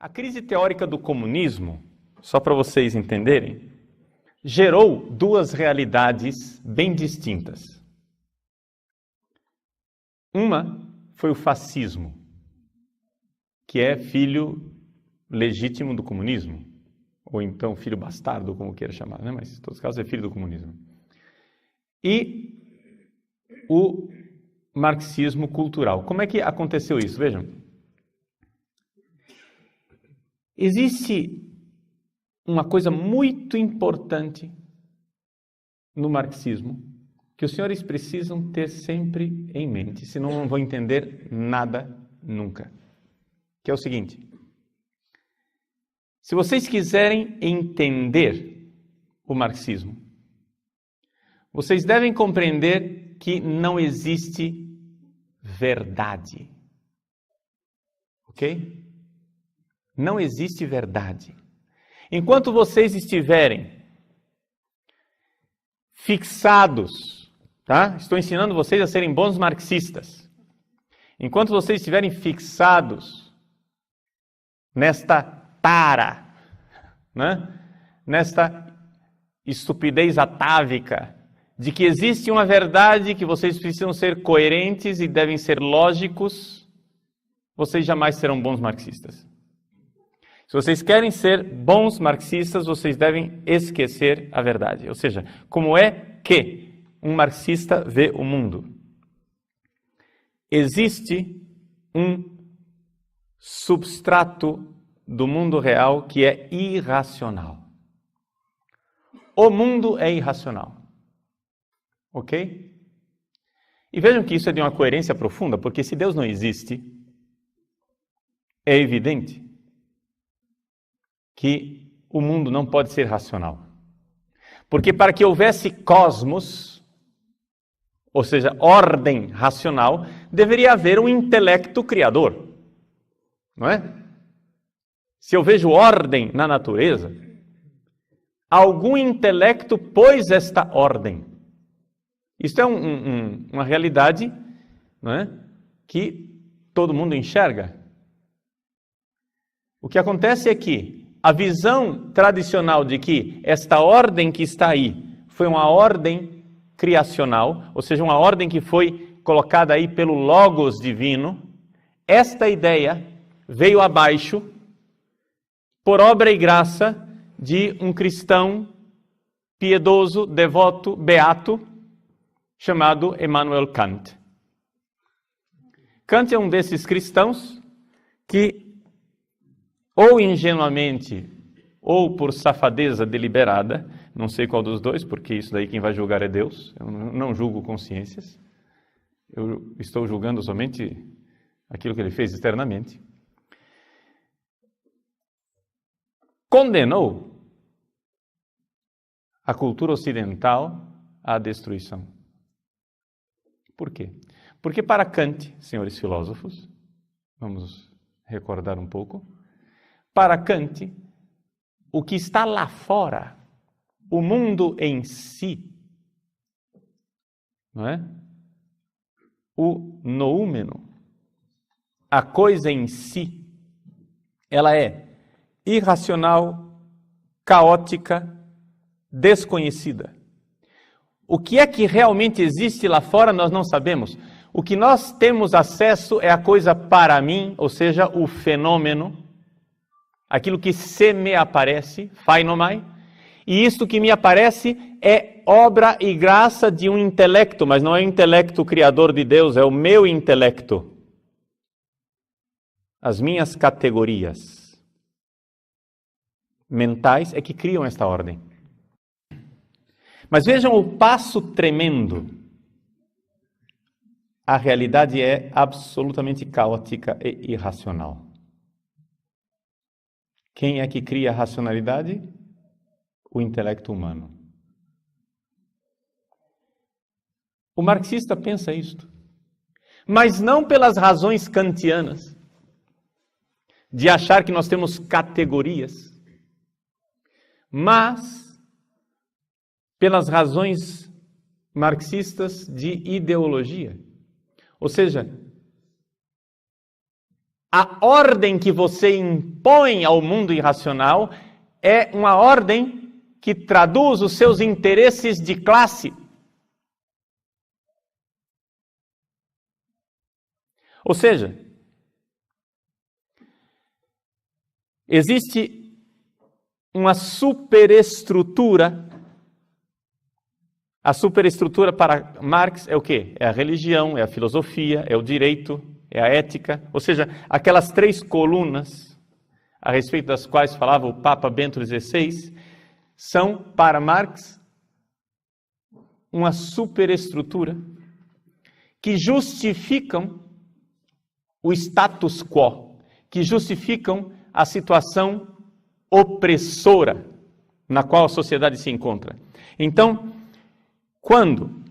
A crise teórica do comunismo, só para vocês entenderem, gerou duas realidades bem distintas. Uma foi o fascismo, que é filho legítimo do comunismo, ou então filho bastardo, como queira chamar, né? Mas em todos os casos é filho do comunismo. E o marxismo cultural. Como é que aconteceu isso? Vejam. Existe uma coisa muito importante no marxismo que os senhores precisam ter sempre em mente, senão não vão entender nada nunca. Que é o seguinte: se vocês quiserem entender o marxismo, vocês devem compreender que não existe verdade. Ok? Não existe verdade. Enquanto vocês estiverem fixados, tá? Estou ensinando vocês a serem bons marxistas. Enquanto vocês estiverem fixados nesta tara, né? Nesta estupidez atávica de que existe uma verdade, que vocês precisam ser coerentes e devem ser lógicos, vocês jamais serão bons marxistas. Se vocês querem ser bons marxistas, vocês devem esquecer a verdade. Ou seja, como é que um marxista vê o mundo? Existe um substrato do mundo real que é irracional. O mundo é irracional. Ok? E vejam que isso é de uma coerência profunda, porque se Deus não existe, é evidente que o mundo não pode ser racional. Porque para que houvesse cosmos, ou seja, ordem racional, deveria haver um intelecto criador. Não é? Se eu vejo ordem na natureza, algum intelecto pôs esta ordem. Isto é uma realidade, não é? Que todo mundo enxerga. O que acontece é que a visão tradicional de que esta ordem que está aí foi uma ordem criacional, ou seja, uma ordem que foi colocada aí pelo Logos divino, esta ideia veio abaixo por obra e graça de um cristão piedoso, devoto, beato, chamado Immanuel Kant. Kant é um desses cristãos que ou ingenuamente, ou por safadeza deliberada, não sei qual dos dois, porque isso daí quem vai julgar é Deus, eu não julgo consciências, eu estou julgando somente aquilo que ele fez externamente, condenou a cultura ocidental à destruição. Por quê? Porque para Kant, senhores filósofos, vamos recordar um pouco, para Kant, o que está lá fora, o mundo em si, não é? O noúmeno, a coisa em si, ela é irracional, caótica, desconhecida. O que é que realmente existe lá fora, nós não sabemos. O que nós temos acesso é a coisa para mim, ou seja, o fenômeno, aquilo que se me aparece, phainomai, e isto que me aparece é obra e graça de um intelecto, mas não é o intelecto criador de Deus, é o meu intelecto. As minhas categorias mentais é que criam esta ordem. Mas vejam o passo tremendo. A realidade é absolutamente caótica e irracional. Quem é que cria a racionalidade? O intelecto humano. O marxista pensa isto, mas não pelas razões kantianas, de achar que nós temos categorias, mas pelas razões marxistas de ideologia. Ou seja, a ordem que você impõe ao mundo irracional é uma ordem que traduz os seus interesses de classe. Ou seja, existe uma superestrutura. A superestrutura para Marx é o quê? É a religião, é a filosofia, é o direito, é a ética. Ou seja, aquelas 3 colunas a respeito das quais falava o Papa Bento XVI, são, para Marx, uma superestrutura que justificam o status quo, que justificam a situação opressora na qual a sociedade se encontra. Então, quando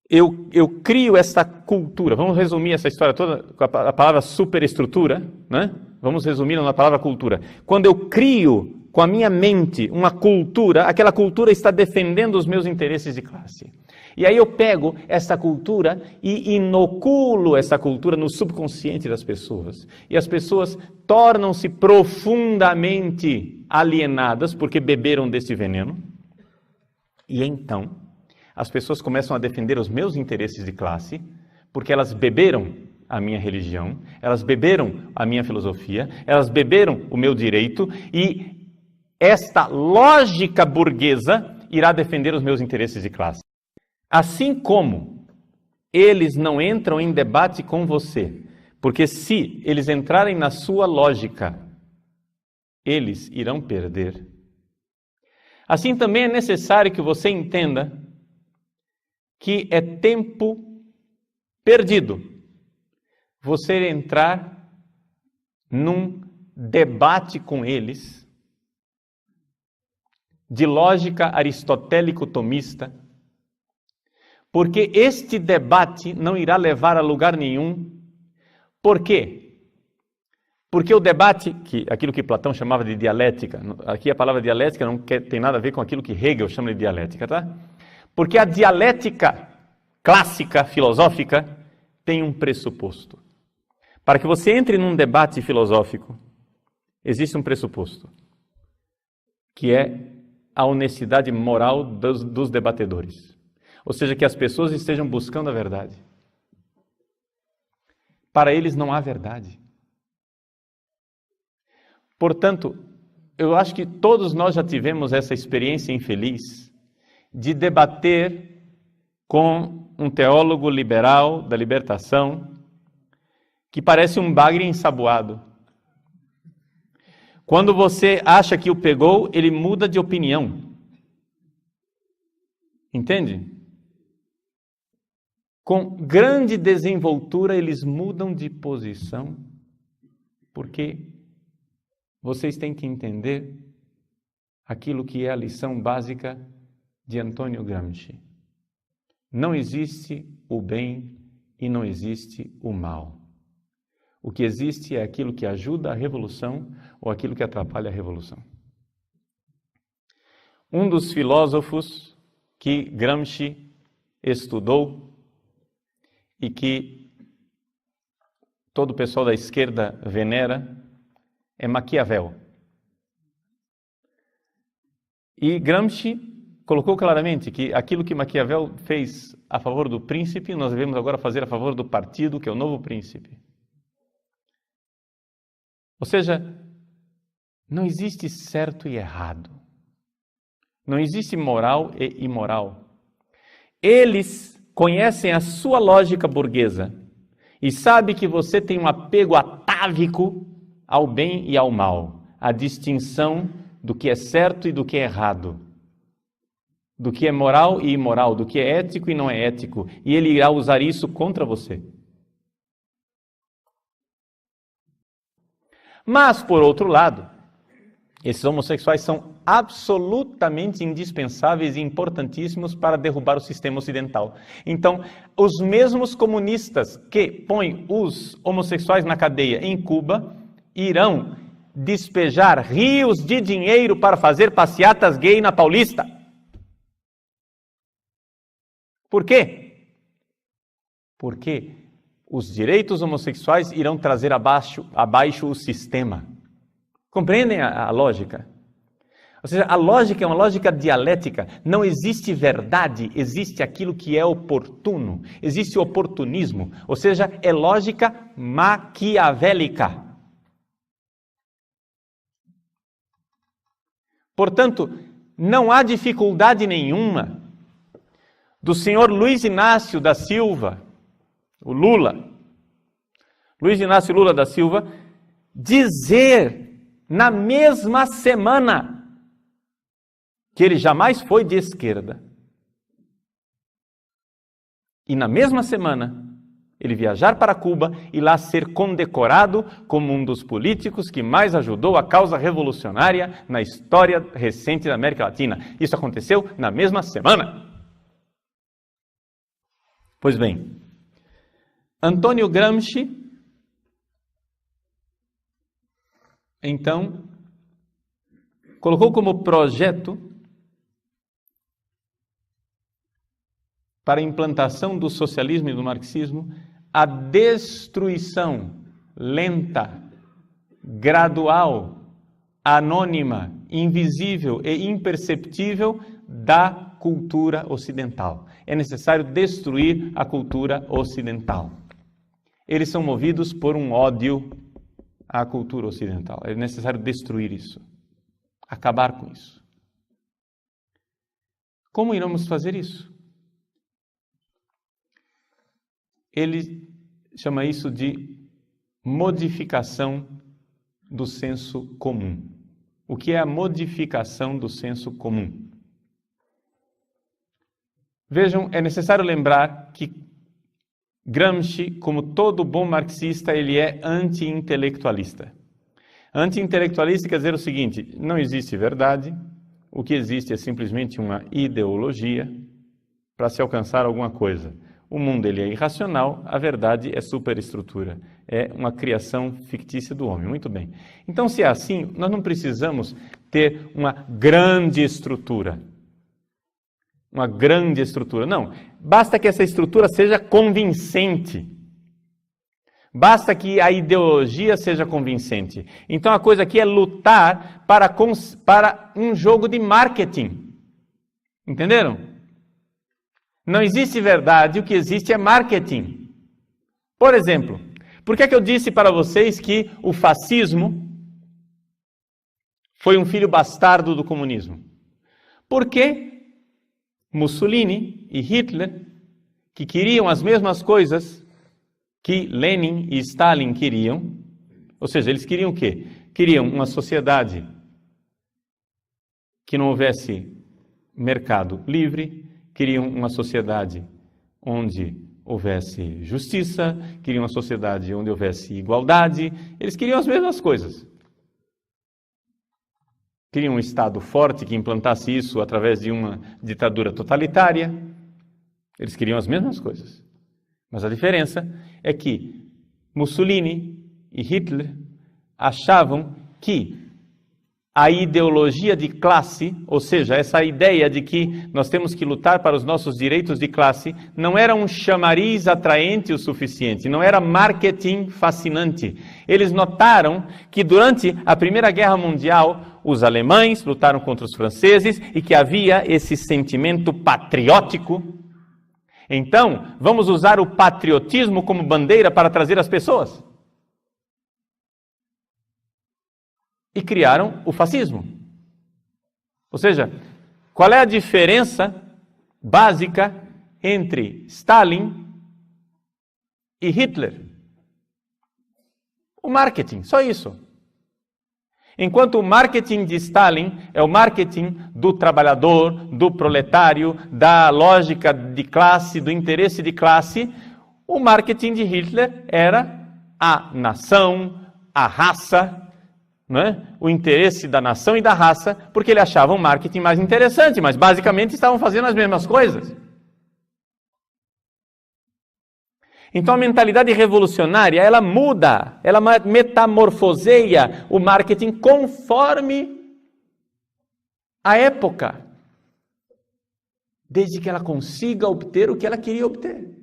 eu crio essa cultura, vamos resumir essa história toda com a palavra superestrutura, né? Vamos resumi-la na palavra cultura. Quando eu crio com a minha mente uma cultura, aquela cultura está defendendo os meus interesses de classe. E aí eu pego essa cultura e inoculo essa cultura no subconsciente das pessoas. E as pessoas tornam-se profundamente alienadas porque beberam desse veneno. E então, as pessoas começam a defender os meus interesses de classe porque elas beberam a minha religião, elas beberam a minha filosofia, elas beberam o meu direito e esta lógica burguesa irá defender os meus interesses de classe. Assim como eles não entram em debate com você, porque se eles entrarem na sua lógica, eles irão perder. Assim também é necessário que você entenda que é tempo perdido você entrar num debate com eles de lógica aristotélico-tomista, porque este debate não irá levar a lugar nenhum. Por quê? Porque o debate, aquilo que Platão chamava de dialética, aqui a palavra dialética não tem nada a ver com aquilo que Hegel chama de dialética, tá? Porque a dialética clássica, filosófica, tem um pressuposto. Para que você entre num debate filosófico, existe um pressuposto, que é a honestidade moral dos debatedores. Ou seja, que as pessoas estejam buscando a verdade. Para eles não há verdade. Portanto, eu acho que todos nós já tivemos essa experiência infeliz de debater com um teólogo liberal da libertação que parece um bagre ensaboado. Quando você acha que o pegou, ele muda de opinião. Entende? Com grande desenvoltura, eles mudam de posição, porque vocês têm que entender aquilo que é a lição básica de Antônio Gramsci. Não existe o bem e não existe o mal. O que existe é aquilo que ajuda a revolução ou aquilo que atrapalha a revolução. Um dos filósofos que Gramsci estudou e que todo o pessoal da esquerda venera é Maquiavel. E Gramsci colocou claramente que aquilo que Maquiavel fez a favor do príncipe, nós devemos agora fazer a favor do partido, que é o novo príncipe. Ou seja, não existe certo e errado. Não existe moral e imoral. Eles conhecem a sua lógica burguesa e sabem que você tem um apego atávico ao bem e ao mal, a distinção do que é certo e do que é errado, do que é moral e imoral, do que é ético e não é ético, e ele irá usar isso contra você. Mas, por outro lado, esses homossexuais são absolutamente indispensáveis e importantíssimos para derrubar o sistema ocidental. Então, os mesmos comunistas que põem os homossexuais na cadeia em Cuba irão despejar rios de dinheiro para fazer passeatas gay na Paulista. Por quê? Porque os direitos homossexuais irão trazer abaixo o sistema. Compreendem a lógica? Ou seja, a lógica é uma lógica dialética. Não existe verdade, existe aquilo que é oportuno. Existe oportunismo, ou seja, é lógica maquiavélica. Portanto, não há dificuldade nenhuma do senhor Luiz Inácio da Silva, o Lula, Luiz Inácio Lula da Silva, dizer na mesma semana que ele jamais foi de esquerda. E na mesma semana, ele viajar para Cuba e lá ser condecorado como um dos políticos que mais ajudou a causa revolucionária na história recente da América Latina. Isso aconteceu na mesma semana. Pois bem, Antônio Gramsci, então, colocou como projeto para a implantação do socialismo e do marxismo a destruição lenta, gradual, anônima, invisível e imperceptível da cultura ocidental. É necessário destruir a cultura ocidental. Eles são movidos por um ódio à cultura ocidental. É necessário destruir isso, acabar com isso. Como iremos fazer isso? Ele chama isso de modificação do senso comum. O que é a modificação do senso comum? Vejam, é necessário lembrar que Gramsci, como todo bom marxista, ele é anti-intelectualista. Anti-intelectualista quer dizer o seguinte: não existe verdade, o que existe é simplesmente uma ideologia para se alcançar alguma coisa. O mundo ele é irracional, a verdade é superestrutura, é uma criação fictícia do homem. Muito bem. Então, se é assim, nós não precisamos ter uma grande estrutura. Uma grande estrutura. Não, basta que essa estrutura seja convincente. Basta que a ideologia seja convincente. Então, a coisa aqui é lutar para um jogo de marketing. Entenderam? Não existe verdade, o que existe é marketing. Por exemplo, por que é que eu disse para vocês que o fascismo foi um filho bastardo do comunismo? Porque Mussolini e Hitler, que queriam as mesmas coisas que Lenin e Stalin queriam, ou seja, eles queriam o quê? Queriam uma sociedade que não houvesse mercado livre, queriam uma sociedade onde houvesse justiça, queriam uma sociedade onde houvesse igualdade, eles queriam as mesmas coisas. Queriam um Estado forte que implantasse isso através de uma ditadura totalitária. Eles queriam as mesmas coisas. Mas a diferença é que Mussolini e Hitler achavam que a ideologia de classe, ou seja, essa ideia de que nós temos que lutar para os nossos direitos de classe, não era um chamariz atraente o suficiente, não era marketing fascinante. Eles notaram que durante a Primeira Guerra Mundial, os alemães lutaram contra os franceses e que havia esse sentimento patriótico. Então, vamos usar o patriotismo como bandeira para trazer as pessoas. E criaram o fascismo. Ou seja, qual é a diferença básica entre Stalin e Hitler? O marketing, só isso. Enquanto o marketing de Stalin é o marketing do trabalhador, do proletário, da lógica de classe, do interesse de classe, o marketing de Hitler era a nação, a raça, não é? O interesse da nação e da raça, porque ele achava o marketing mais interessante, mas basicamente estavam fazendo as mesmas coisas. Então a mentalidade revolucionária, ela muda, ela metamorfoseia o marketing conforme a época, desde que ela consiga obter o que ela queria obter.